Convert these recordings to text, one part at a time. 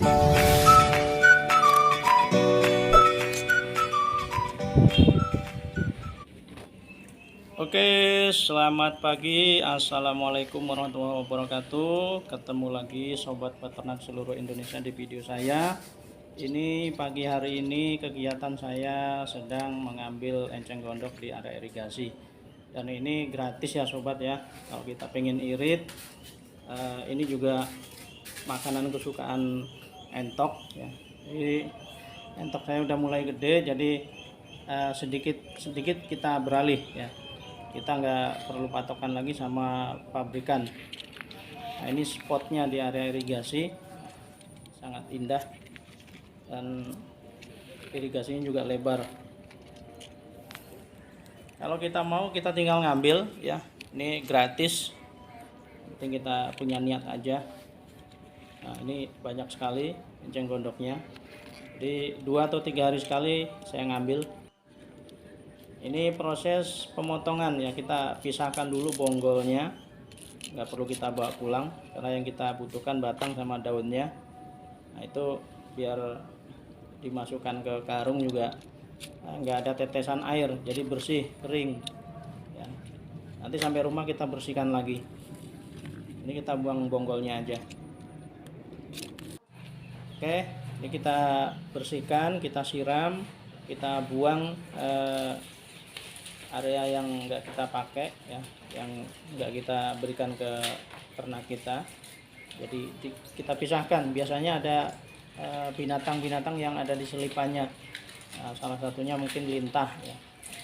Oke, selamat pagi. Assalamualaikum warahmatullahi wabarakatuh. Ketemu lagi sobat peternak seluruh Indonesia di video saya. Ini pagi hari ini kegiatan saya sedang mengambil enceng gondok di area irigasi. Dan ini gratis ya sobat ya. Kalau kita pengen irit, ini juga makanan kesukaan entok ya. Jadi entok saya udah mulai gede, jadi sedikit kita beralih ya. Kita nggak perlu patokan lagi sama pabrikan. Nah, ini spotnya di area irigasi sangat indah dan irigasinya juga lebar. Kalau kita mau, kita tinggal ngambil ya, ini gratis, penting kita punya niat aja. Nah, ini banyak sekali enceng gondoknya, jadi 2 atau 3 hari sekali saya ngambil. Ini proses pemotongan ya, kita pisahkan dulu bonggolnya, nggak perlu kita bawa pulang karena yang kita butuhkan batang sama daunnya. Nah, itu biar dimasukkan ke karung juga nggak ada tetesan air, jadi bersih, kering ya. Nanti sampai rumah kita bersihkan lagi. Ini kita buang bonggolnya aja. Oke, ini kita bersihkan, kita siram, kita buang area yang enggak kita pakai ya, yang enggak kita berikan ke ternak kita. Jadi kita pisahkan. Biasanya ada binatang-binatang yang ada di selipannya. Nah, salah satunya mungkin lintah ya.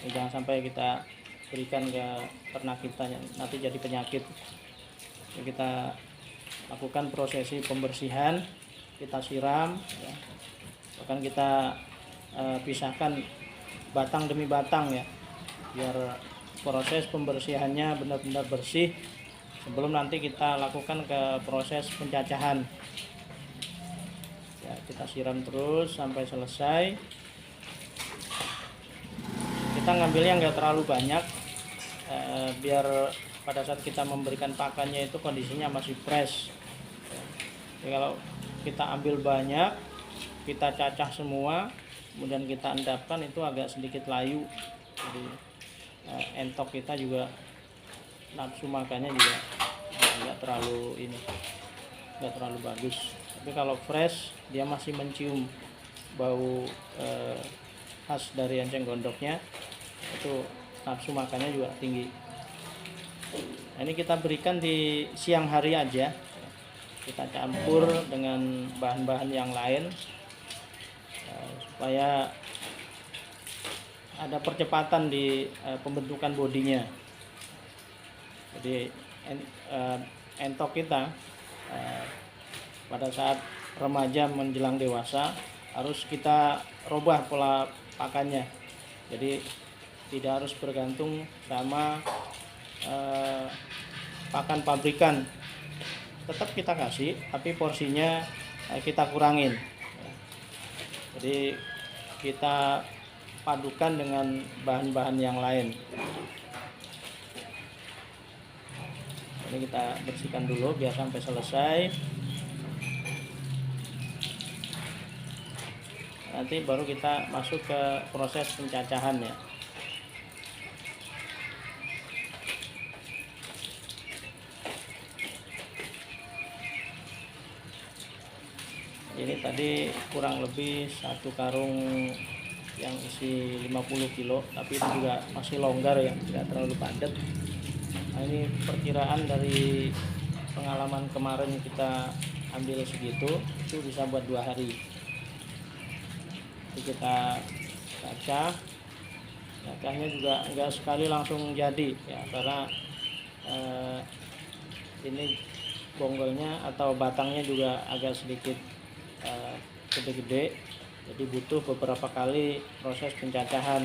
Jadi jangan sampai kita berikan ke ternak kita, nanti jadi penyakit. Jadi kita lakukan prosesi pembersihan, kita siram ya. Bahkan kita pisahkan batang demi batang ya, biar proses pembersihannya benar-benar bersih sebelum nanti kita lakukan ke proses pencacahan ya. Kita siram terus sampai selesai. Kita ngambilnya nggak terlalu banyak biar pada saat kita memberikan pakannya itu kondisinya masih fresh ya. Jadi kalau kita ambil banyak, kita cacah semua, kemudian kita endapkan, itu agak sedikit layu. Jadi entok kita juga nafsu makannya juga nggak terlalu bagus. Tapi kalau fresh dia masih mencium bau khas dari enceng gondoknya, itu nafsu makannya juga tinggi. Nah, ini kita berikan di siang hari aja, kita campur dengan bahan-bahan yang lain supaya ada percepatan di pembentukan bodinya. Jadi entok kita pada saat remaja menjelang dewasa harus kita robah pola pakannya. Jadi tidak harus bergantung sama pakan pabrikan. Tetap kita kasih, tapi porsinya kita kurangin. Jadi kita padukan dengan bahan-bahan yang lain. Ini kita bersihkan dulu biar sampai selesai. Nanti baru kita masuk ke proses pencacahan ya. Ini tadi kurang lebih 1 karung yang isi 50 kilo, tapi itu juga masih longgar ya, tidak terlalu padat. Nah, ini perkiraan dari pengalaman kemarin kita ambil segitu, itu bisa buat 2 hari. Jadi kita cacahnya juga enggak sekali langsung jadi ya, karena ini bonggolnya atau batangnya juga agak sedikit gede-gede, jadi butuh beberapa kali proses pencacahan.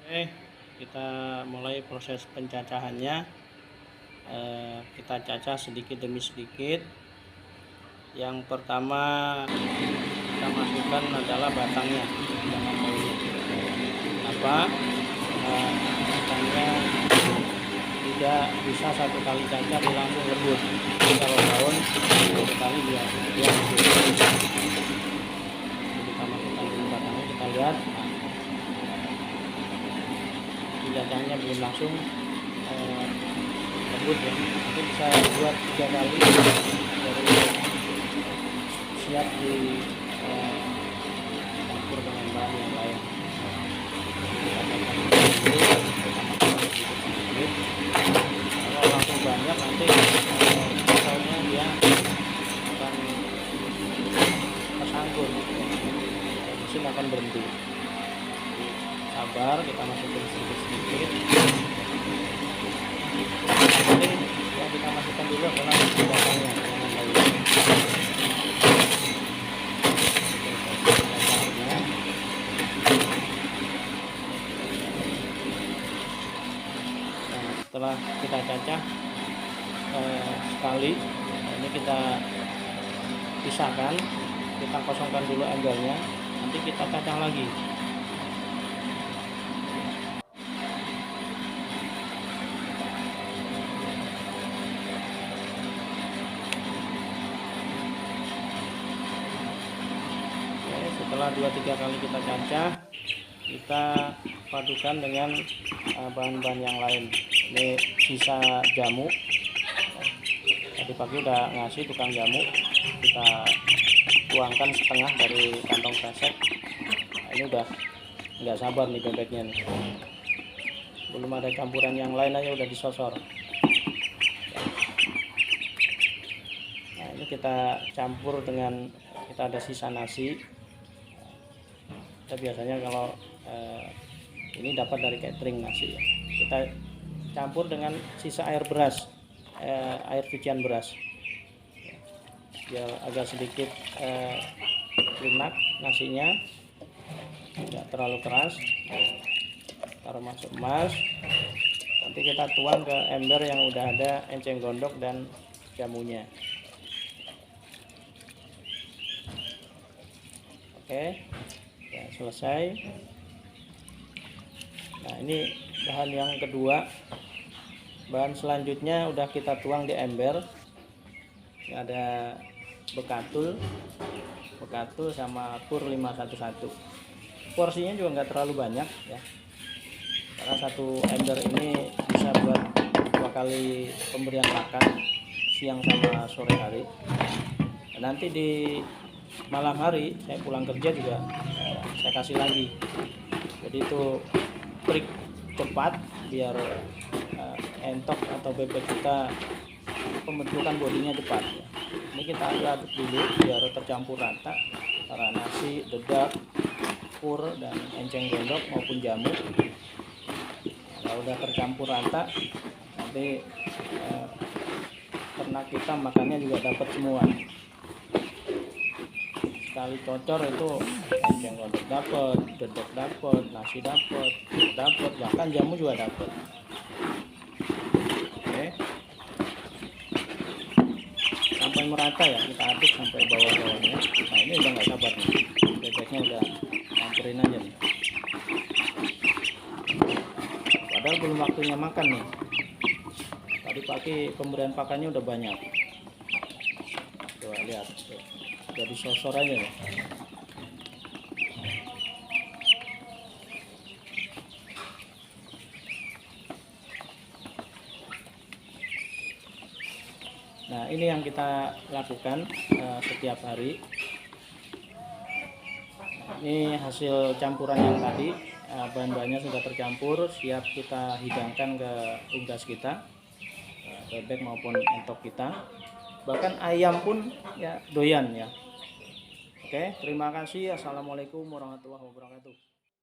Oke, kita mulai proses pencacahannya. Kita cacah sedikit demi sedikit. Yang pertama kita masukkan adalah batangnya, jangan daunnya. Kenapa? Batangnya tidak bisa 1 kali cacah langsung lembut. Jadi kalau daun 1 kali langsung lembut ya. Nanti bisa 2-3 kali baru siap di campur dengan bahan yang lain. Kita kalau langsung banyak nanti misalnya dia akan tersangkut, mesin akan berhenti. Sabar, kita masukin sedikit-sedikit. Jadi yang kita masukkan dulu adalah batangnya, jangan daunnya. Nah, setelah kita cacah sekali, ini kita pisahkan, kita kosongkan dulu embernya, nanti kita cacah lagi. Setelah 2-3 kali kita cacah, kita padukan dengan bahan-bahan yang lain. Ini sisa jamu, tadi pagi udah ngasih tukang jamu, kita tuangkan setengah dari kantong kresek. Nah, ini udah nggak sabar nih bebeknya nih, belum ada campuran yang lain aja udah disosor. Nah, ini kita campur dengan, kita ada sisa nasi. Kita biasanya kalau ini dapat dari catering nasi ya, kita campur dengan sisa air beras, air cucian beras, biar agak sedikit lunak nasinya, tidak terlalu keras. Taruh masuk emas, nanti kita tuang ke ember yang udah ada enceng gondok dan jamunya. Oke, ya selesai. Nah, ini bahan yang kedua. Bahan selanjutnya udah kita tuang di ember. Ini ada bekatul sama pur 511. Porsinya juga nggak terlalu banyak ya, karena satu ember ini bisa buat 2 kali pemberian makan, siang sama sore hari. Nanti di malam hari saya pulang kerja juga saya kasih lagi, jadi itu trik cepat biar entok atau bebek kita pembentukan bodinya cepat ya. Ini kita aduk dulu biar tercampur rata antara nasi, dedak, pur, dan enceng gondok maupun jamu. Kalau udah tercampur rata, nanti ternak kita makannya juga dapat semua. Sekali cocor itu enceng gondok dapat, dedak dapat, nasi dapat, bahkan jamu juga dapat. Oke, sampai merata ya, kita aduk sampai bawah-bawahnya. Nah, ini udah nggak sabar nih, bebeknya udah campurin aja nih, padahal belum waktunya makan nih. Tadi pagi pemberian pakannya udah banyak. Coba lihat tuh, jadi sosor aja nih. Nah, ini yang kita lakukan setiap hari. Ini hasil campuran yang tadi, bahan-bahannya sudah tercampur, siap kita hidangkan ke unggas kita, bebek maupun entok kita. Bahkan ayam pun ya doyan ya. Oke, terima kasih. Assalamualaikum warahmatullahi wabarakatuh.